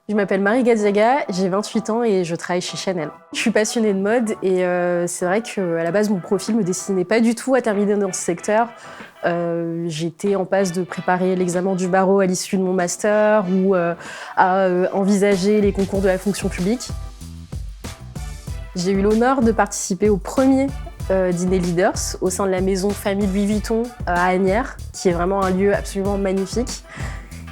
Je m'appelle Marie Gazzagha, j'ai 28 ans et je travaille chez Chanel. Je suis passionnée de mode et c'est vrai qu'à la base, mon profil ne me destinait pas du tout à terminer dans ce secteur. J'étais en passe de préparer l'examen du barreau à l'issue de mon master ou à envisager les concours de la fonction publique. J'ai eu l'honneur de participer au premier dîner Leaders au sein de la maison famille Louis Vuitton à Asnières, qui est vraiment un lieu absolument magnifique.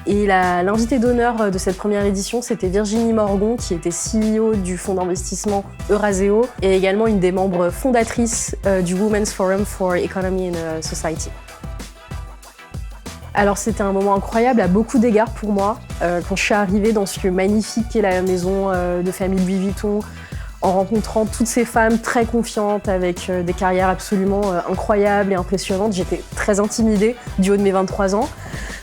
Et l'invité d'honneur de cette première édition, c'était Virginie Morgon, qui était CEO du fonds d'investissement Euraseo et également une des membres fondatrices du Women's Forum for Economy and Society. Alors c'était un moment incroyable à beaucoup d'égards pour moi. Quand je suis arrivée dans ce lieu magnifique qu'est la maison de famille Louis Vuitton, en rencontrant toutes ces femmes très confiantes avec des carrières absolument incroyables et impressionnantes, j'étais très intimidée du haut de mes 23 ans.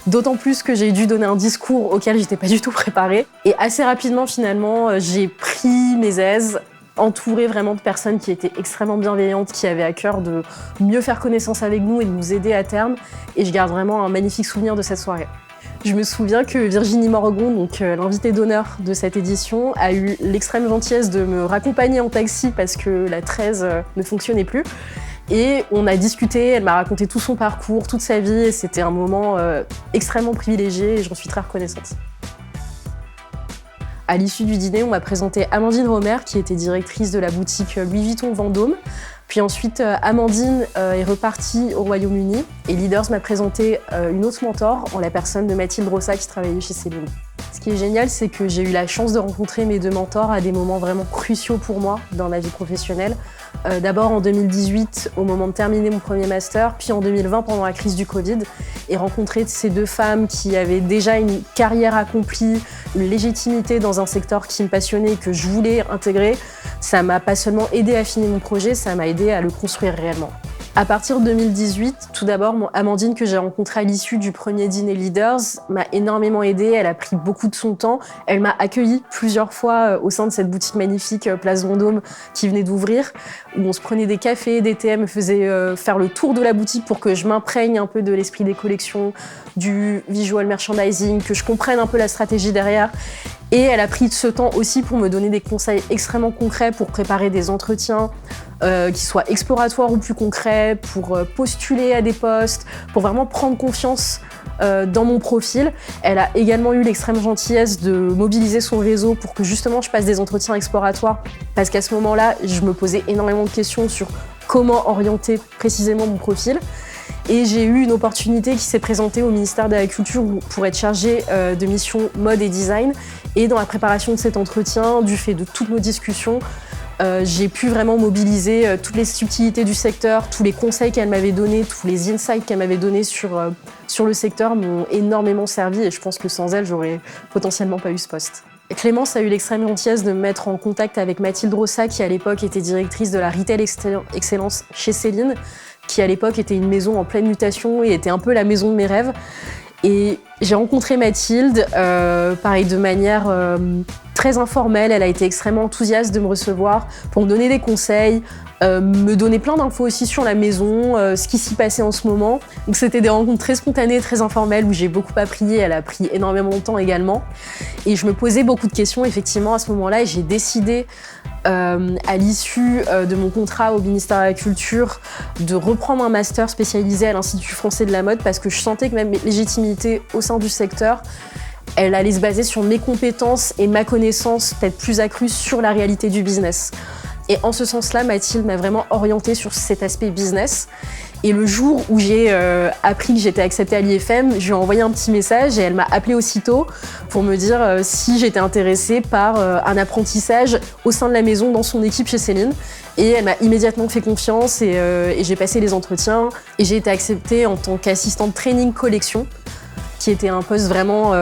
D'autant plus que j'ai dû donner un discours auquel j'étais pas du tout préparée. Et assez rapidement, finalement, j'ai pris mes aises, entourée vraiment de personnes qui étaient extrêmement bienveillantes, qui avaient à cœur de mieux faire connaissance avec nous et de nous aider à terme. Et je garde vraiment un magnifique souvenir de cette soirée. Je me souviens que Virginie Morgon, donc l'invitée d'honneur de cette édition, a eu l'extrême gentillesse de me raccompagner en taxi parce que la 13 ne fonctionnait plus. Et on a discuté, elle m'a raconté tout son parcours, toute sa vie, et c'était un moment extrêmement privilégié et j'en suis très reconnaissante. À l'issue du dîner, on m'a présenté Amandine Romer, qui était directrice de la boutique Louis Vuitton Vendôme. Puis ensuite, Amandine est repartie au Royaume-Uni et Leaders m'a présenté une autre mentor en la personne de Mathilde Rossa qui travaillait chez Céline. Ce qui est génial, c'est que j'ai eu la chance de rencontrer mes deux mentors à des moments vraiment cruciaux pour moi dans ma vie professionnelle. D'abord en 2018, au moment de terminer mon premier master, puis en 2020 pendant la crise du Covid, et rencontrer ces deux femmes qui avaient déjà une carrière accomplie, une légitimité dans un secteur qui me passionnait et que je voulais intégrer, ça m'a pas seulement aidé à finir mon projet, ça m'a aidé à le construire réellement. À partir de 2018, tout d'abord, Amandine, que j'ai rencontrée à l'issue du premier dîner Leaders, m'a énormément aidée, elle a pris beaucoup de son temps. Elle m'a accueillie plusieurs fois au sein de cette boutique magnifique Place Vendôme qui venait d'ouvrir, où on se prenait des cafés, des thés, elle me faisait faire le tour de la boutique pour que je m'imprègne un peu de l'esprit des collections, du visual merchandising, que je comprenne un peu la stratégie derrière. Et elle a pris ce temps aussi pour me donner des conseils extrêmement concrets pour préparer des entretiens qui soient exploratoires ou plus concrets, pour postuler à des postes, pour vraiment prendre confiance dans mon profil. Elle a également eu l'extrême gentillesse de mobiliser son réseau pour que justement je passe des entretiens exploratoires, parce qu'à ce moment-là, je me posais énormément de questions sur comment orienter précisément mon profil. Et j'ai eu une opportunité qui s'est présentée au ministère de la Culture pour être chargée de mission mode et design. Et dans la préparation de cet entretien, du fait de toutes nos discussions, j'ai pu vraiment mobiliser toutes les subtilités du secteur, tous les conseils qu'elle m'avait donnés, tous les insights qu'elle m'avait donnés sur le secteur m'ont énormément servi et je pense que sans elle, j'aurais potentiellement pas eu ce poste. Clémence a eu l'extrême gentillesse de me mettre en contact avec Mathilde Rossa, qui à l'époque était directrice de la Retail Excellence chez Céline, qui à l'époque était une maison en pleine mutation et était un peu la maison de mes rêves. Et j'ai rencontré Mathilde, pareil, de manière très informelle. Elle a été extrêmement enthousiaste de me recevoir pour me donner des conseils, me donner plein d'infos aussi sur la maison, ce qui s'y passait en ce moment. Donc c'était des rencontres très spontanées, très informelles, où j'ai beaucoup appris. Elle a pris énormément de temps également. Et je me posais beaucoup de questions, effectivement, à ce moment-là. Et j'ai décidé, à l'issue de mon contrat au ministère de la Culture, de reprendre un master spécialisé à l'Institut français de la mode, parce que je sentais que même mes légitimités au sein du secteur, elle allait se baser sur mes compétences et ma connaissance peut-être plus accrue sur la réalité du business. Et en ce sens-là, Mathilde m'a vraiment orientée sur cet aspect business. Et le jour où j'ai appris que j'étais acceptée à l'IFM, je lui ai envoyé un petit message et elle m'a appelée aussitôt pour me dire si j'étais intéressée par un apprentissage au sein de la maison dans son équipe chez Céline. Et elle m'a immédiatement fait confiance et j'ai passé les entretiens et j'ai été acceptée en tant qu'assistante training collection, qui était un poste vraiment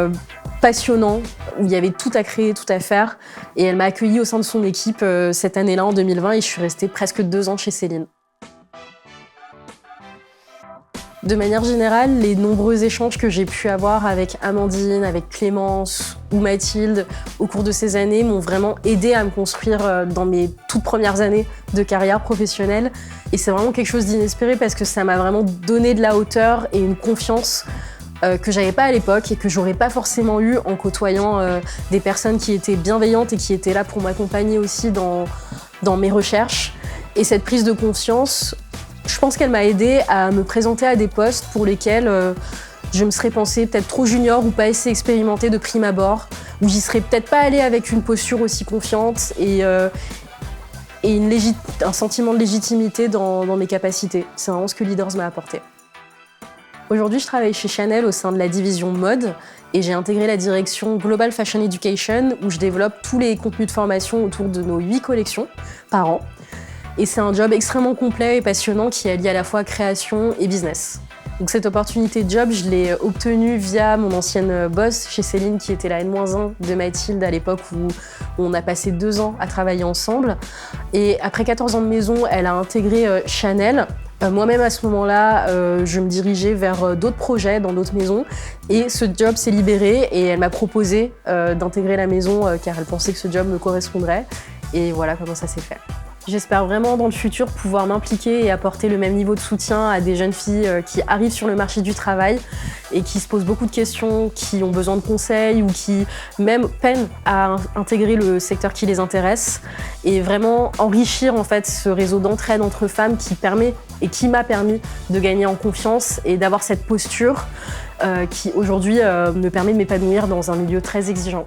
passionnant, où il y avait tout à créer, tout à faire. Et elle m'a accueillie au sein de son équipe cette année-là, en 2020, et je suis restée presque 2 ans chez Céline. De manière générale, les nombreux échanges que j'ai pu avoir avec Amandine, avec Clémence ou Mathilde au cours de ces années m'ont vraiment aidé à me construire dans mes toutes premières années de carrière professionnelle. Et c'est vraiment quelque chose d'inespéré parce que ça m'a vraiment donné de la hauteur et une confiance que j'avais pas à l'époque et que j'aurais pas forcément eu en côtoyant des personnes qui étaient bienveillantes et qui étaient là pour m'accompagner aussi dans mes recherches. Et cette prise de conscience, je pense qu'elle m'a aidée à me présenter à des postes pour lesquels je me serais pensée peut-être trop junior ou pas assez expérimentée de prime abord, où j'y serais peut-être pas allée avec une posture aussi confiante et un sentiment de légitimité dans mes capacités. C'est vraiment ce que Leaders m'a apporté. Aujourd'hui, je travaille chez Chanel au sein de la division mode et j'ai intégré la direction Global Fashion Education où je développe tous les contenus de formation autour de nos 8 collections par an. Et c'est un job extrêmement complet et passionnant qui allie à la fois création et business. Donc cette opportunité de job, je l'ai obtenue via mon ancienne boss chez Céline qui était la N-1 de Mathilde à l'époque où on a passé 2 ans à travailler ensemble. Et après 14 ans de maison, elle a intégré Chanel. Moi-même, à ce moment-là, je me dirigeais vers d'autres projets dans d'autres maisons et ce job s'est libéré et elle m'a proposé d'intégrer la maison car elle pensait que ce job me correspondrait et voilà comment ça s'est fait. J'espère vraiment dans le futur pouvoir m'impliquer et apporter le même niveau de soutien à des jeunes filles qui arrivent sur le marché du travail et qui se posent beaucoup de questions, qui ont besoin de conseils ou qui même peinent à intégrer le secteur qui les intéresse et vraiment enrichir en fait ce réseau d'entraide entre femmes qui m'a permis de gagner en confiance et d'avoir cette posture qui aujourd'hui me permet de m'épanouir dans un milieu très exigeant.